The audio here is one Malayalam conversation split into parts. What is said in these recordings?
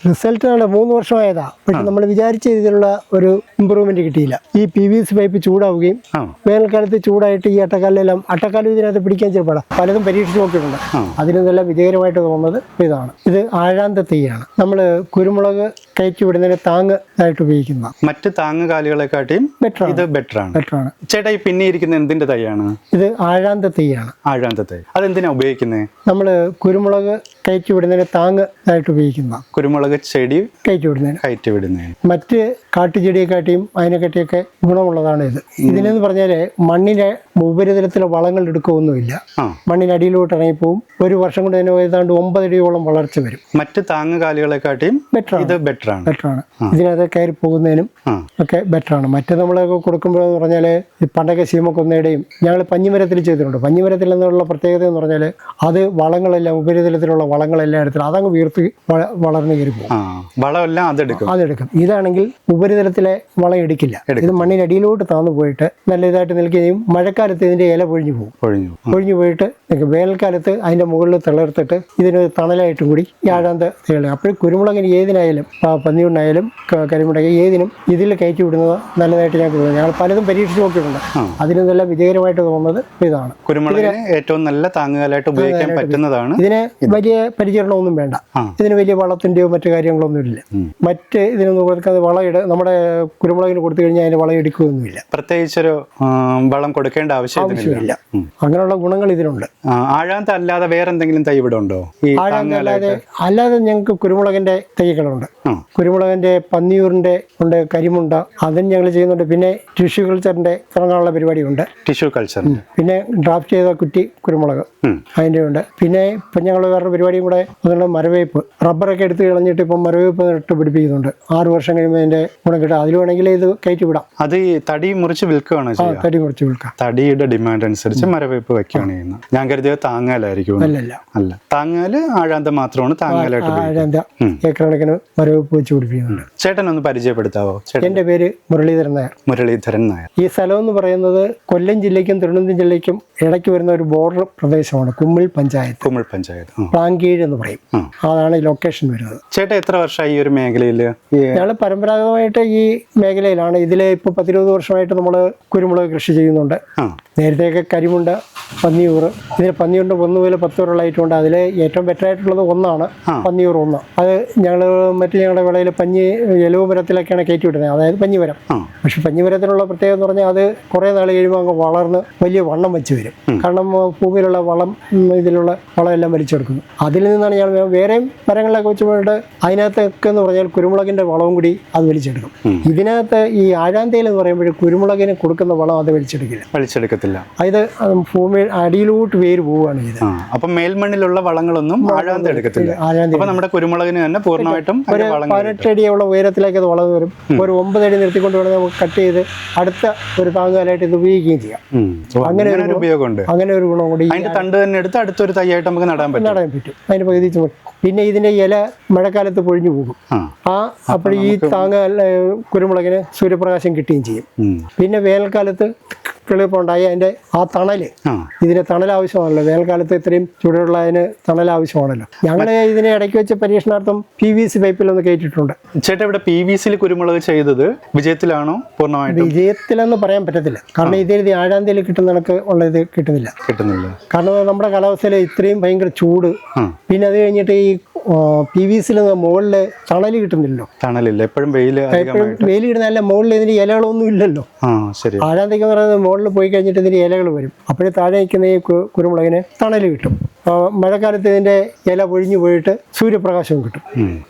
റിസൾട്ട് 3 വർഷമായതാ. പക്ഷെ നമ്മൾ വിചാരിച്ച രീതിയിലുള്ള ഒരു ഇമ്പ്രൂവ്മെന്റ് കിട്ടിയില്ല. ഈ PVC പൈപ്പ് ചൂടാവുകയും വേനൽക്കാലത്ത് ചൂടായിട്ട് ഈ അട്ടക്കാലം ഇതിനകത്ത് പിടിക്കാൻ ചെറുപ്പാടാ. പലതും പരീക്ഷിച്ച് നോക്കിയിട്ടുണ്ട്. അതിനെല്ലാം വിജയകരമായിട്ട് തോന്നുന്നത് ഇതാണ്. ഇത് ആഴാന്ത തൈയാണ്. നമ്മൾ കുരുമുളക് കയറ്റി വിടുന്നതിന് താങ്ങ് ആയിട്ട് ഉപയോഗിക്കുന്ന മറ്റ് താങ്ങ് കാലുകളെക്കാട്ടിയും ഇത് ബെറ്റർ ആണ്. ചേട്ടാ ഈ പിന്നെ ഇരിക്കുന്ന എന്തിന്റെ തൈയാണ്? ഇത് ആഴാന്ത തൈയാണ്. ആഴാന്ത തൈ അതെന്തിനാ ഉപയോഗിക്കുന്നത്? നമ്മൾ കുരുമുളക് കയറ്റി വിടുന്നതിന് താങ്ങ് ആയിട്ട് ഉപയോഗിക്കുന്ന കുരുമുളക് ചെടി കയറ്റി വിടുന്നതിന് മറ്റ് കാട്ടുചെടിയെക്കാട്ടിയും അതിനെക്കാട്ടിയൊക്കെ ഗുണമുള്ളതാണ് ഇത്. ഇതിനെന്ന് പറഞ്ഞാല് മണ്ണിന്റെ ഉപരിതലത്തിലെ വളങ്ങൾ എടുക്കുകയൊന്നുമില്ല. മണ്ണിനടിയിലോട്ട് ഇറങ്ങിപ്പോവും. ഒരു വർഷം കൊണ്ട് തന്നെ ഏതാണ്ട് 9 അടിയോളം വളർച്ച വരും. മറ്റ് താങ്ങ് കാലുകളെക്കാട്ടിയും ഇത് ബെറ്റർ ആണ്. ഇതിനകത്ത് കയറി പോകുന്നതിനും ഒക്കെ ബെറ്റർ ആണ്. മറ്റ് നമ്മളൊക്കെ കൊടുക്കുമ്പോഴെന്ന് പറഞ്ഞാൽ പണ്ടൊക്കെ ശീമക്കൊന്നയുടെയും ഞങ്ങൾ പഞ്ഞിമരത്തിൽ ചെയ്തിട്ടുണ്ട്. പഞ്ഞിമരത്തിൽ എന്നുള്ള പ്രത്യേകത എന്ന് പറഞ്ഞാൽ അത് വളങ്ങളെല്ലാം ഉപരിതലത്തിലുള്ള വളങ്ങളെല്ലാം എടുത്തിട്ട് അതങ്ങ് വീർത്ത് വളർന്നു കയറി പോകും. വളമെല്ലാം അതെടുക്കും. ഇതാണെങ്കിൽ ഉപരിതലത്തിലെ വളം എടുക്കില്ല. ഇത് മണ്ണിനടിയിലോട്ട് താന്നു പോയിട്ട് നല്ല ഇതായിട്ട് നിൽക്കുകയും മഴക്കാലത്ത് ഇതിന്റെ ഇല പൊഴിഞ്ഞു പോയിട്ട് വേനൽക്കാലത്ത് അതിന്റെ മുകളിൽ തിളർത്തിട്ട് ഇതിനൊരു തണലായിട്ടും കൂടി ഈ ആഴാന്ത തൈകള്. അപ്പോഴും കുരുമുളകിന് ഏതിനായാലും പന്നിയുണ്ടായാലും കരിമുടങ്ങി ഏതിനും ഇതിൽ കയറ്റി വിടുന്നത് നല്ലതായിട്ട് ഞങ്ങൾക്ക് തോന്നുന്നു. ഞങ്ങൾ പലതും പരീക്ഷിച്ച് നോക്കിയിട്ടുണ്ട്. അതിനെല്ലാം വിജയകരമായിട്ട് തോന്നുന്നത് ഇതാണ്. കുരുമുളകിന് ഏറ്റവും നല്ല താങ്ങുകാലായിട്ട് ഉപയോഗിക്കാൻ പറ്റുന്നതാണ്. ഇതിന് വലിയ പരിചരണമൊന്നും വേണ്ട. ഇതിന് വലിയ വളത്തിന്റെയോ മറ്റു കാര്യങ്ങളൊന്നും ഇല്ല. മറ്റ് ഇതിനൊന്നും കൊടുക്കാതെ നമ്മുടെ കുരുമുളകിന് കൊടുത്തു കഴിഞ്ഞാൽ അതിന് വളം എടുക്കുകയൊന്നുമില്ല. പ്രത്യേകിച്ചൊരു വളം കൊടുക്കേണ്ട ആവശ്യമില്ല. അങ്ങനെയുള്ള ഗുണങ്ങൾ ഇതിനുണ്ട്. ആഴാന്ത അല്ലാതെ വേറെ എന്തെങ്കിലും തൈ ഇവിടെ ഉണ്ടോ? അല്ലാതെ ഞങ്ങൾക്ക് കുരുമുളകിന്റെ തൈകളുണ്ട്. കുരുമുളകിന്റെ പന്നിയൂറിന്റെ ഉണ്ട്, കരിമുണ്ട, അതും ഞങ്ങൾ ചെയ്യുന്നുണ്ട്. പിന്നെ ടിഷ്യൂ കൾച്ചറിന്റെ തുടങ്ങാനുള്ള പരിപാടിയുണ്ട്. ടിഷ്യൂ കൾച്ചർ, പിന്നെ ഡ്രാഫ്റ്റ് ചെയ്ത കുറ്റി കുരുമുളക് അതിന്റെ ഉണ്ട്. പിന്നെ ഇപ്പം ഞങ്ങൾ വേറൊരു പരിപാടിയും കൂടെ അതുകൊണ്ട് മരവേപ്പ്, റബ്ബറൊക്കെ എടുത്ത് കളഞ്ഞിട്ട് ഇപ്പം മരവേപ്പ് നട്ട് പിടിപ്പിക്കുന്നുണ്ട്. 6 വർഷം കഴിയുമ്പോൾ അതിന്റെ ഗുണം കിട്ടും. അതിൽ വേണമെങ്കിൽ ഇത് കയറ്റി വിടാം. അത് തടി മുറിച്ച് വിൽക്കുകയാണ്. തടി മുറിച്ച് വിൽക്കാം. തടിയുടെ ഡിമാൻഡ് അനുസരിച്ച് മരവേപ്പ് വെക്കുകയാണ് ചെയ്യുന്നത്. ഞാൻ കരുതിയത് താങ്ങാലായിരിക്കും. അല്ല, താങ്ങാല് ആഴാന്ത മാത്രമാണ് താങ്ങാലായിട്ട്. ആഴാന്ത ഏക്കറക്കണക്കിന് മരവേപ്പ് വെച്ച് പിടിപ്പിക്കുന്നുണ്ട്. ചേട്ടൻ ഒന്ന് പരിചയപ്പെടുത്താവോ? എന്റെ പേര് മുരളീധരൻ നായർ. ഈ സ്ഥലം എന്ന് പറയുന്നത് കൊല്ലം ജില്ലയ്ക്കും തിരുവനന്തപുരം ജില്ലയ്ക്കും ഇടയ്ക്ക് വരുന്ന ഒരു ബോർഡർ പ്രദേശമാണ്. കുമ്മിൾ പഞ്ചായത്ത് പ്ലാങ്കീഴ് എന്ന് പറയും. അതാണ് ഈ ലൊക്കേഷൻ വരുന്നത്. ചേട്ടാ എത്ര വർഷമായി ഈ ഒരു മേഖലയിൽ? ഞങ്ങൾ പരമ്പരാഗതമായിട്ട് ഈ മേഖലയിലാണ്. ഇതിലെ ഇപ്പൊ 10-20 വർഷമായിട്ട് നമ്മൾ കുരുമുളക് കൃഷി ചെയ്യുന്നുണ്ട്. നേരത്തെയൊക്കെ കരിമുണ്ട്, പന്നിയൂർ. ഇതിന് പന്നിയുണ്ട് 1 മുതൽ 10 വരെയുള്ള ഐറ്റം ഉണ്ട്. അതിൽ ഏറ്റവും ബെറ്റർ ആയിട്ടുള്ളത് ഒന്നാണ് പന്നിയൂർ 1. അത് ഞങ്ങളുടെ വിളയിൽ എലവുമരത്തിലൊക്കെയാണ് കയറ്റി വിടുന്നത്, അതായത് പഞ്ഞിമരം. പക്ഷെ പഞ്ഞിമരത്തിനുള്ള പ്രത്യേകത എന്ന് പറഞ്ഞാൽ അത് കുറെ നാൾ കഴിയുമ്പോൾ അങ്ങ് വളർന്ന് വലിയ വണ്ണം വെച്ച് വരും. കാരണം ഭൂമിയിലുള്ള ഇതിലുള്ള വളമെല്ലാം വലിച്ചെടുക്കുന്നു. അതിൽ നിന്നാണ് ഞാൻ വേറെയും മരങ്ങളിലൊക്കെ വെച്ച് പോയിട്ട് അതിനകത്തൊക്കെ എന്ന് പറഞ്ഞാൽ കുരുമുളകിന്റെ വളവും കൂടി അത് വലിച്ചെടുക്കും. ഇതിനകത്ത് ഈ ആഴാന്തയിൽ എന്ന് പറയുമ്പോൾ കുരുമുളകിന് കൊടുക്കുന്ന വളം അത് വലിച്ചെടുക്കത്തില്ല. അത് ഭൂമി അടിയിലോട്ട് വേര് പോവുകയാണ് ഇത്. അപ്പം മേൽമണ്ണിലുള്ള വളങ്ങളൊന്നും ആഴാന്ത എടുക്കത്തില്ല. നമ്മുടെ കുരുമുളകിന് തന്നെ പൂർണ്ണമായിട്ടും 18 അടിയുള്ള ഉയരത്തിലേക്ക് അത് വളർന്നു വരും. ഒരു 9 അടി നിർത്തിക്കൊണ്ട് വേണമെങ്കിൽ നമുക്ക് കട്ട് ചെയ്ത് അടുത്ത ഒരു താങ്ങുകാലായിട്ട് ഇത് ഉപയോഗിക്കുകയും ചെയ്യാം. അങ്ങനെ ഒരു ഉപയോഗമുണ്ട്. അങ്ങനെ ഒരു ഗുണം കൂടി. അതിന്റെ തണ്ട് തന്നെ എടുത്ത് അടുത്തൊരു തൈയായിട്ട് നമുക്ക് നടാൻ പറ്റും. അതിന് പകുതി. പിന്നെ ഇതിന്റെ ഇല മഴക്കാലത്ത് പൊഴിഞ്ഞു പോകും. അപ്പോൾ ഈ കുരുമുളകിന് സൂര്യപ്രകാശം കിട്ടുകയും ചെയ്യും. പിന്നെ വേനൽക്കാലത്ത് കിളിപ്പുണ്ടായി അതിന്റെ തണല്, ഇതിന് തണൽ ആവശ്യമാണല്ലോ. വേനൽക്കാലത്ത് ഇത്രയും ചൂടുള്ള അതിന് തണൽ ആവശ്യമാണല്ലോ. ഞങ്ങൾ ഇതിനെ ഇടയ്ക്ക് വെച്ച് പരീക്ഷണാർത്ഥം PVC പൈപ്പിലൊന്ന് കയറ്റിയിട്ടുണ്ട്. ചേട്ടാ ഇവിടെ PVC കുരുമുളക് ചെയ്തത് വിജയത്തിലാണോ? പൂർണ്ണമായിട്ട് വിജയത്തിലെന്ന് പറയാൻ പറ്റത്തില്ല. കാരണം ഇതിൽ ആഴാന്തയിൽ കിട്ടുന്ന കണക്ക് ഉള്ളത് കിട്ടുന്നില്ല. കാരണം നമ്മുടെ കാലാവസ്ഥയിൽ ഇത്രയും ഭയങ്കര ചൂട്. പിന്നെ അത് കഴിഞ്ഞിട്ട് ഈ PVC മുകളിൽ തണല് കിട്ടുന്നില്ലല്ലോ. തണലില്ല, എപ്പോഴും വെയിൽ കിട്ടുന്നതല്ല. മുകളിൽ ഇതിന്റെ ഇലകളൊന്നും ഇല്ലല്ലോ. ആഴാന്തയ്ക്ക് എന്ന് പറയുന്നത് മുകളിൽ പോയി കഴിഞ്ഞിട്ട് ഇതിന്റെ ഇലകൾ വരും. അപ്പോഴും താഴെ നിൽക്കുന്ന ഈ കുരുമുളകിന് തണല് കിട്ടും. മഴക്കാലത്ത് ഇതിന്റെ ഇല പൊഴിഞ്ഞു പോയിട്ട് സൂര്യപ്രകാശവും കിട്ടും.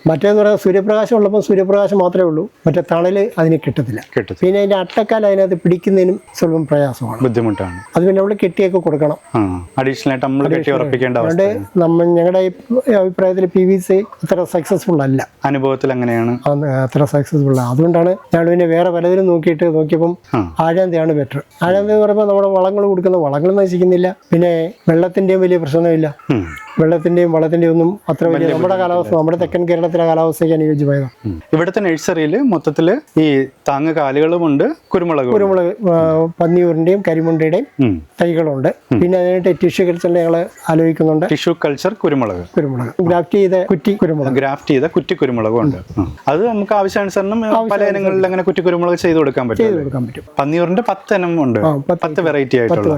മറ്റേന്ന് പറഞ്ഞാൽ സൂര്യപ്രകാശം ഉള്ളപ്പോൾ സൂര്യപ്രകാശം മാത്രമേ ഉള്ളൂ, മറ്റേ തണല് അതിന് കിട്ടത്തില്ല. പിന്നെ അതിന്റെ അട്ടക്കാലം അതിനകത്ത് പിടിക്കുന്നതിനും സ്വല്പം പ്രയാസമാണ്, ബുദ്ധിമുട്ടാണ്. അത് പിന്നെ നമ്മൾ കെട്ടിയൊക്കെ കൊടുക്കണം. അതുകൊണ്ട് ഞങ്ങളുടെ അഭിപ്രായത്തിൽ PVC അത്ര സക്സസ്ഫുൾ അല്ല. അനുഭവത്തിൽ അങ്ങനെയാണ്, അത്ര സക്സസ്ഫുൾ അല്ല. അതുകൊണ്ടാണ് ഞങ്ങൾ പിന്നെ വേറെ പലതിലും നോക്കിയപ്പം ആഴാന്തയാണ് ബെറ്റർ. ആഴാന്ത എന്ന് പറയുമ്പോൾ നമ്മുടെ വളങ്ങൾ കൊടുക്കുന്ന വളങ്ങൾ നശിക്കുന്നില്ല, പിന്നെ വെള്ളത്തിന്റെയും വലിയ പ്രശ്നമില്ല. വെള്ളത്തിന്റെയും വളത്തിന്റെയും ഒന്നും അത്ര വലിയ നമ്മുടെ കാലാവസ്ഥ, നമ്മുടെ തെക്കൻ കേരളത്തിലെ കാലാവസ്ഥയ്ക്ക് അനുയോജ്യമായതാണ്. ഇവിടുത്തെ നഴ്സറിയിൽ മൊത്തത്തില് ഈ താങ്ങ് കാലുകളുമുണ്ട്, കുരുമുളക് പന്നിയൂറിന്റെയും കരിമുണ്ടയുടെയും തൈകളുണ്ട്. പിന്നെ അതിനായിട്ട് ടിഷ്യൂ കൾച്ചറിൽ ഞങ്ങൾ ആലോചിക്കുന്നുണ്ട്. ടിഷ്യൂ കൾച്ചർ കുരുമുളക് ഗ്രാഫ്റ്റ് ചെയ്ത കുറ്റി കുരുമുളകും ഉണ്ട്. അത് നമുക്ക് ആവശ്യാനുസരണം പല ഇനങ്ങളിൽ അങ്ങനെ കുറ്റി കുരുമുളക് ചെയ്ത് കൊടുക്കാൻ പറ്റും. പന്നിയൂറിന്റെ 10 ഇനം ഉണ്ട്, 10 വെറൈറ്റി ആയിട്ടുള്ള.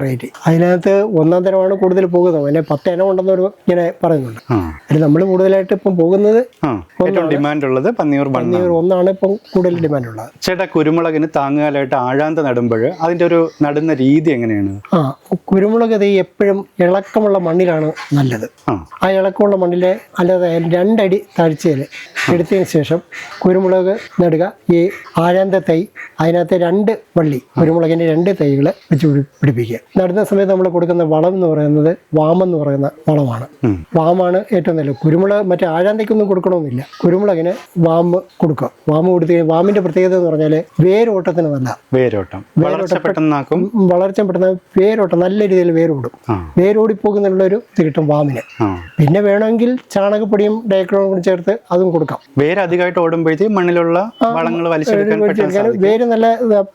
അതിനകത്ത് 1-ാം തരമാണ് കൂടുതൽ പോകുന്നത്. അതിനെ 10 ഇനം ഉണ്ടെന്നൊരു ഇങ്ങനെ പറയുന്നുണ്ട്. അതിൽ നമ്മൾ കൂടുതലായിട്ട് ഇപ്പം പോകുന്നത് ഏറ്റവും ഡിമാൻഡ് ഉള്ളത് പന്നിയൂർ ഒന്നാണ് ഇപ്പം കൂടുതൽ ഡിമാൻഡ് ഉള്ളത്. ചേട്ടാ, കുരുമുളകിന് താങ്ങുകാലായിട്ട് ആഴാന്ത നടുമ്പോൾ അതിന്റെ ഒരു നടുന്ന രീതി എങ്ങനെയാണ്? കുരുമുളക് തൈ എപ്പോഴും ഇളക്കമുള്ള മണ്ണിലാണ് നല്ലത്. ആ ഇളക്കമുള്ള മണ്ണിലെ അല്ലാതെ 2 അടി താഴ്ചയിൽ എടുത്തതിന് ശേഷം കുരുമുളക് നടുക. ഈ ആഴാന്ത തൈ അതിനകത്ത് 2 വള്ളി കുരുമുളകിന്റെ 2 തൈകൾ വെച്ച് പിടിപ്പിക്കുക. നടുന്ന സമയത്ത് നമ്മൾ കൊടുക്കുന്ന വളം എന്ന് പറയുന്നത് വാമെന്ന് പറയുന്ന വളമാണ്. വാമാണ് ഏറ്റവും നല്ലത്. കുരുമുളക് മറ്റേ ആഴാന്തയ്ക്കൊന്നും കൊടുക്കണമെന്നില്ല. കുരുമുളകിന് വാമ്പ് കൊടുക്കുക. വാമ്പ് കൊടുത്തു കഴിഞ്ഞാൽ വാമിന്റെ പ്രത്യേകത എന്ന് പറഞ്ഞാൽ വേരോട്ടത്തിന് നല്ല വളർച്ച പെട്ടെന്ന് വേരോട്ടം നല്ല രീതിയിൽ വേരോടും. വേരോടി പോകുന്നുള്ളൊരു ഇത് കിട്ടും വാമിന്. പിന്നെ വേണമെങ്കിൽ ചാണകപ്പൊടിയും ഡയക്ലോണും കൂടി ചേർത്ത് അതും കൊടുക്കാം. വേര് അധികമായിട്ട് ഓടുമ്പോഴത്തേക്ക് മണ്ണിലുള്ള വളങ്ങൾ വേര് നല്ല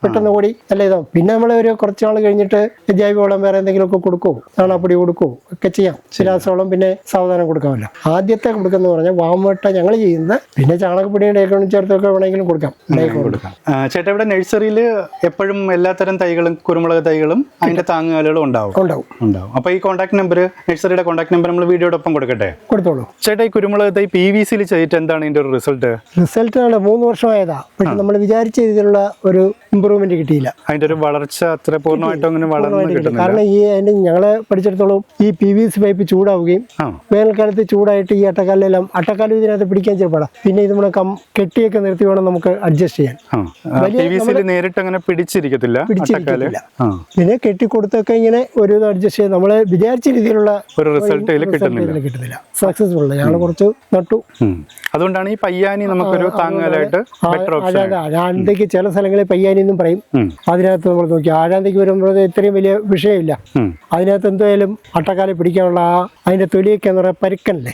പെട്ടെന്ന് ഓടി നല്ല ഇതാവും. പിന്നെ നമ്മൾ ഒരു കുറച്ച് നാൾ കഴിഞ്ഞിട്ട് ജൈവവളം വേറെ എന്തെങ്കിലുമൊക്കെ കൊടുക്കുമോ, ചാണകപ്പൊടി കൊടുക്കുമോ ഒക്കെ ചെയ്യാം. രാസവളം പിന്നെ സാവധാനം കൊടുക്കാമല്ലോ. ആദ്യത്തെ കൊടുക്കുന്ന പറഞ്ഞാൽ വാമട്ട ഞങ്ങൾ ചെയ്യുന്നത്. പിന്നെ ചാണകപ്പൊടിയും ഡയക്ലോണും ചേർത്തൊക്കെ വേണമെങ്കിലും കൊടുക്കാം. ചേട്ടാ, ഇവിടെ നഴ്സറിയിൽ എപ്പോഴും എല്ലാത്തരം തൈകളും കുരുമുളക് തൈകളും അതിന്റെ താങ്ങുകാലുകളും ഉണ്ടാവും. അപ്പൊ ഈ കോൺടാക്ട് നമ്പർ, നഴ്സറിയുടെ കോൺടാക്ട് നമ്പർ നമ്മൾ വീഡിയോടൊപ്പം കൊടുക്കട്ടെ? കൊടുത്തോളൂ. ചേട്ടാ, ഈ കുരുമുളക് തൈ PVC ചെയ്തിട്ട് എന്താണ് ഇതിന്റെ ഒരു റിസൾട്ട്? 3 വർഷമായതാ. പക്ഷെ നമ്മൾ വിചാരിച്ച രീതിയിലുള്ള ഒരു ഇമ്പ്രൂവ്മെന്റ് കിട്ടിയില്ല. അതിന്റെ ഒരു വളർച്ച അത്ര പൂർണ്ണമായിട്ടും അങ്ങനെ വളർന്നു കിട്ടുന്നില്ല. കാരണം ഈ ഞങ്ങള് പഠിച്ചിടത്തോളം ഈ PVC പൈപ്പ് ചൂടാവുകയും വേനൽക്കാലത്ത് ചൂടായിട്ട് ഈ അട്ടക്കാലും ഇതിനകത്ത് പിടിക്കാൻ ചെറുപ്പാടാ. പിന്നെ ഇത് നമ്മളെ കെട്ടിയൊക്കെ നിർത്തി വേണം നമുക്ക് അഡ്ജസ്റ്റ് ചെയ്യാൻ. നേരിട്ട് അങ്ങനെ പിടിച്ചിരിക്കത്തില്ല. പിന്നെ കെട്ടിക്കൊടുത്തൊക്കെ ഇങ്ങനെ ഒരു അഡ്ജസ്റ്റ് ചെയ്യാൻ നമ്മള് വിചാരിച്ച രീതിയിലുള്ള ഒരു റിസൾട്ട് കിട്ടുന്നില്ല. സക്സസ്ഫുൾ അല്ല. ഞങ്ങൾ കുറച്ച് നട്ടു. അതുകൊണ്ടാണ് ഈ പയ്യാനി നമുക്കൊരു താങ്ങാലായിട്ട് ആഴാന്തയ്ക്ക് ചില സ്ഥലങ്ങളിൽ പയ്യാനി എന്നും പറയും. അതിനകത്ത് നമ്മൾ നോക്കി ആഴാന്തയ്ക്ക് വരുമ്പോൾ ഇത്രയും വലിയ വിഷയമില്ല. അതിനകത്ത് എന്തായാലും അട്ടക്കാലി പിടിക്കാനുള്ള അതിന്റെ തൊലിയൊക്കെ എന്ന് പറയാൻ പരുക്കനല്ലേ,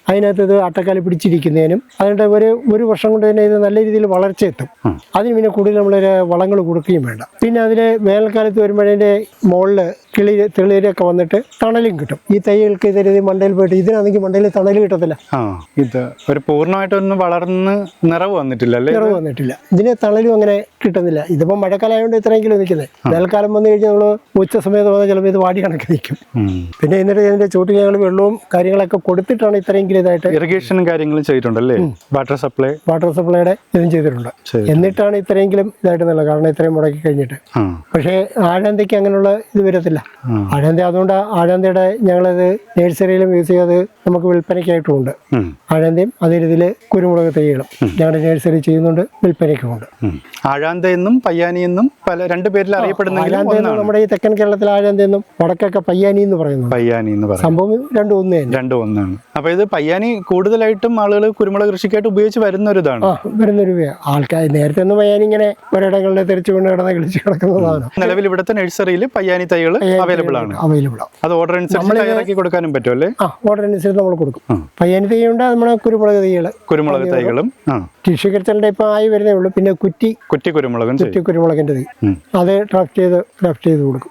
അതിനകത്ത് ഇത് അട്ടക്കാലി പിടിച്ചിരിക്കുന്നതിനും അതിന്റെ ഒരു വർഷം കൊണ്ട് തന്നെ ഇത് നല്ല രീതിയിൽ വളർച്ച എത്തും. അതിന് പിന്നെ കൂടുതൽ നമ്മളൊരു വളങ്ങൾ കൊടുക്കുകയും വേണ്ട. പിന്നെ അതിന് വേനൽക്കാലത്ത് വരുമ്പോഴതിന്റെ മുകളില് തെളിയൊക്കെ വന്നിട്ട് തണലും കിട്ടും. ഈ തൈകൾക്ക് ഇതേ മണ്ടയിൽ പോയിട്ട് ഇതിനാണെങ്കിൽ മണ്ടയിൽ തണൽ കിട്ടത്തില്ല. ഇത് ഒരു പൂർണ്ണമായിട്ടൊന്നും വളർന്ന് നിറവ് വന്നിട്ടില്ല. ഇതിന് തണലും അങ്ങനെ കിട്ടുന്നില്ല. ഇതിപ്പോ മഴക്കാലമായതുകൊണ്ട് ഇത്രയെങ്കിലും നിൽക്കുന്നത്. വേനൽക്കാലം വന്നു കഴിഞ്ഞാൽ നമ്മള് ഉച്ച സമയത്ത് വന്നാൽ ചിലപ്പോൾ ഇത് വാടി കണക്ക് നിൽക്കും. പിന്നെ എന്നിട്ട് ഇതിന്റെ ചോട്ടിൽ ഞങ്ങൾ വെള്ളവും കാര്യങ്ങളൊക്കെ കൊടുത്തിട്ടാണ് ഇത്രയെങ്കിലും ഇതായിട്ട് ഇറിഗേഷനും കാര്യങ്ങളും ചെയ്തിട്ടുണ്ടല്ലേ? വാട്ടർ സപ്ലൈയുടെ ഇതും ചെയ്തിട്ടുണ്ട്. എന്നിട്ടാണ് ഇത്രയെങ്കിലും ഇതായിട്ട് നല്ലത്. കാരണം ഇത്രയും മുടക്കി കഴിഞ്ഞിട്ട്. പക്ഷേ ആഴാന്തയ്ക്ക് അങ്ങനെയുള്ള ഇത് വരത്തില്ല. അതുകൊണ്ട് ആഴാന്തയുടെ ഞങ്ങളത് നഴ്സറിയിലും യൂസ് ചെയ്യാതെ നമുക്ക് വിൽപ്പനയ്ക്കായിട്ടുമുണ്ട്. ആഴാന്തയും അതേ രീതിയിൽ കുരുമുളക് തൈകളും ഞങ്ങളുടെ നഴ്സറി ചെയ്യുന്നുണ്ട്, വിൽപ്പനയ്ക്കുമുണ്ട്. ആഴാന്തയെന്നും പയ്യാനിയെന്നും പല 2 പേരിൽ അറിയപ്പെടുന്ന നമ്മുടെ ഈ തെക്കൻ കേരളത്തിൽ ആഴാന്തയെന്നും വടക്കൊക്കെ പയ്യാനി എന്ന് പറയുന്നു. സംഭവം രണ്ടും ഒന്നാണ്. അപ്പൊ ഇത് പയ്യാനി കൂടുതലായിട്ടും ആളുകൾ കുരുമുളക് കൃഷിക്കായിട്ട് ഉപയോഗിച്ച് വരുന്നൊരു ആൾക്കാർ. നേരത്തെ ഒന്നും പയ്യാനി ഇങ്ങനെ ഒരിടങ്ങളിൽ തെറിച്ചു കൊണ്ട് കളിച്ച് കിടക്കുന്നതാണ്. നിലവിൽ ഇവിടുത്തെ നഴ്സറിയിൽ പയ്യാനി തൈകൾ അവൈലബിൾ ആണ്. അത് ഓർഡർ അനുസരിച്ച് കൊടുക്കാനും പറ്റുമല്ലേ? ഓർഡർ അനുസരിച്ച് നമ്മൾ കൊടുക്കും. പയ്യാനി തൈ ഉണ്ട്, നമ്മുടെ കുരുമുളക് തൈകളും ടിഷ്യൂ കൾച്ചറിന്റെ ഇപ്പൊ ആയി വരുന്നേ ഉള്ളൂ. പിന്നെ കുറ്റി കുരുമുളകിന്റെ തൈ അത് ഗ്രാഫ്റ്റ് ചെയ്ത് കൊടുക്കും.